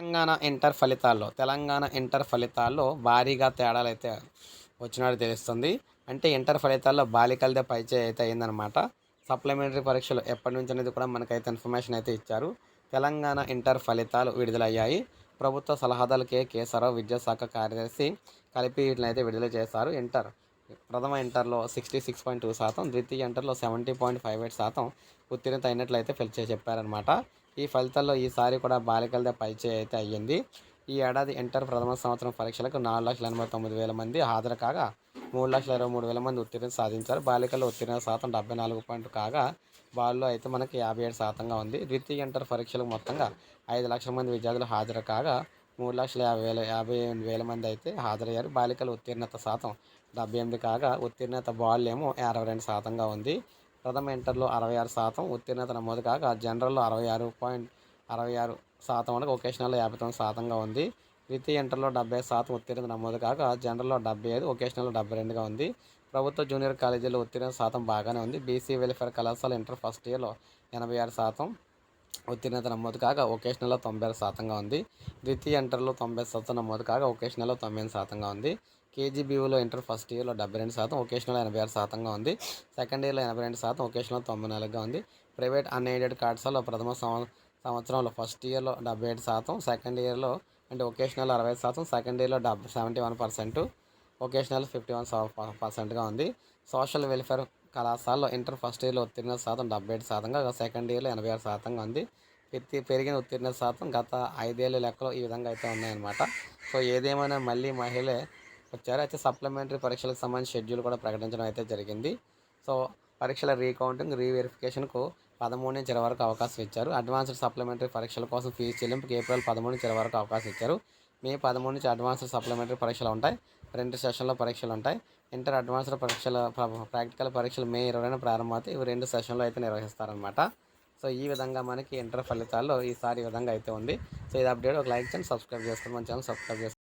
Telangana inter ఫలితాల్లో భారీగా తేడాలైతే వచ్చినట్టు తెలుస్తుంది. అంటే ఇంటర్ ఫలితాల్లో బాలికలదే పైచేయి అయితే అయిందనమాట. సప్లిమెంటరీ పరీక్షలు ఎప్పటి నుంచి అనేది కూడా మనకైతే ఇన్ఫర్మేషన్ అయితే ఇచ్చారు. తెలంగాణ ఇంటర్ ఫలితాలు విడుదలయ్యాయి. ప్రభుత్వ సలహాదారు కేశవరావు విద్యాశాఖ కార్యదర్శి కలిపి వీటినైతే విడుదల చేశారు. ప్రథమ ఇంటర్లో 66.2%, ద్వితీయ ఇంటర్లో 70.58% ఉత్తీర్ణత అయినట్లయితే చెప్పారనమాట. ఈ ఫలితాల్లో ఈసారి కూడా బాలికలదే పైచేయి అయితే అయ్యింది. ఈ ఏడాది ఇంటర్ ప్రథమ సంవత్సరం పరీక్షలకు 4,89,000 మంది హాజరు కాగా 3,23,000 మంది ఉత్తీర్ణత సాధించారు. బాలికల్లో ఉత్తీర్ణత శాతం 74 కాగా బాలులో అయితే మనకి 57% ఉంది. ద్వితీయ ఇంటర్ పరీక్షలకు మొత్తంగా 5,00,000 మంది విద్యార్థులు హాజరు కాగా 3,50,000 మంది అయితే హాజరయ్యారు. బాలికల ఉత్తీర్ణత శాతం 78 కాగా ఉత్తీర్ణత బాలులేమో 62% ఉంది. ప్రథమ ఇంటర్లో 66% ఉత్తీర్ణత నమోదు కాగా జనరల్లో 66% వరకు వొకేషనల్లో 59% ఉంది. ద్వితీయ ఇంటర్లో 75% ఉత్తీర్ణత నమోదు కాగా జనరల్లో 75, వొకేషనల్లో 72గా ఉంది. ప్రభుత్వ జూనియర్ కాలేజీల్లో ఉత్తీర్ణత శాతం బాగానే ఉంది. బీసీ వెల్ఫేర్ కళాశాల ఇంటర్ ఫస్ట్ ఇయర్లో 86% ఉత్తీర్ణత నమోదు కాగా వొకేషనల్లో 96%గా ఉంది. ద్వితీయ ఇంటర్లో 90% నమోదు కాగా వొకేషనల్లో 98%గా ఉంది. కేజీబీయూలో ఇంటర్ ఫస్ట్ ఇయర్లో 72%, వొకేషనల్లో 86%గా ఉంది. సెకండ్ ఇయర్లో 82%, వొకేషనల్లో 94గా ఉంది. ప్రైవేట్ అన్ఎయిడెడ్ పాఠశాలలో ప్రథమ సంవత్సరంలో ఫస్ట్ ఇయర్లో 77%, సెకండ్ ఇయర్లో అంటే వొకేషనల్ 60%, సెకండ్ ఇయర్లో 71%, వొకేషనల్ 51%గా ఉంది. సోషల్ వెల్ఫేర్ కళాశాలలో ఇంటర్ ఫస్ట్ ఇయర్లో ఉత్తీర్ణత శాతం 77%గా సెకండ్ ఇయర్లో 86%గా ఉంది. పెరిగిన ఉత్తీర్ణత శాతం గత 5 ఏళ్ల లెక్కలో ఈ విధంగా అయితే ఉన్నాయన్నమాట. సో ఏదేమైనా మళ్ళీ మహిళే వచ్చారు. అయితే సప్లిమెంటరీ పరీక్షలకు సంబంధించి షెడ్యూల్ కూడా ప్రకటించడం అయితే జరిగింది. సో పరీక్షల రీకౌంటింగ్, రీవెరిఫికేషన్కు 13 నుంచి 20 వరకు అవకాశం ఇచ్చారు. అడ్వాన్స్డ్ సప్లిమెంటరీ పరీక్షల కోసం ఫీజు చెల్లింపుకి ఏప్రిల్ 13 నుంచి 20 వరకు అవకాశం ఇచ్చారు. మే 13 నుంచి అడ్వాన్స్డ్ సప్లిమెంటరీ పరీక్షలు ఉంటాయి. 2 సెషన్లో పరీక్షలు ఉంటాయి. ఇంటర్ అడ్వాన్స్డ్ ప్రాక్టికల్ పరీక్షలు మే 20న ప్రారంభమవుతాయి. ఇవి 2 సెషన్లో అయితే నిర్వహిస్తారనమాట. సో ఈ విధంగా మనకి ఇంటర్ ఫలితాల్లో ఈసారి ఈ విధంగా అయితే ఉంది. సో ఇది అప్డేట్. ఒక లైక్ చేయండి, సబ్స్క్రైబ్ చేసుకోండి, మన ఛానల్ సబ్స్క్రైబ్ చేసుకోండి.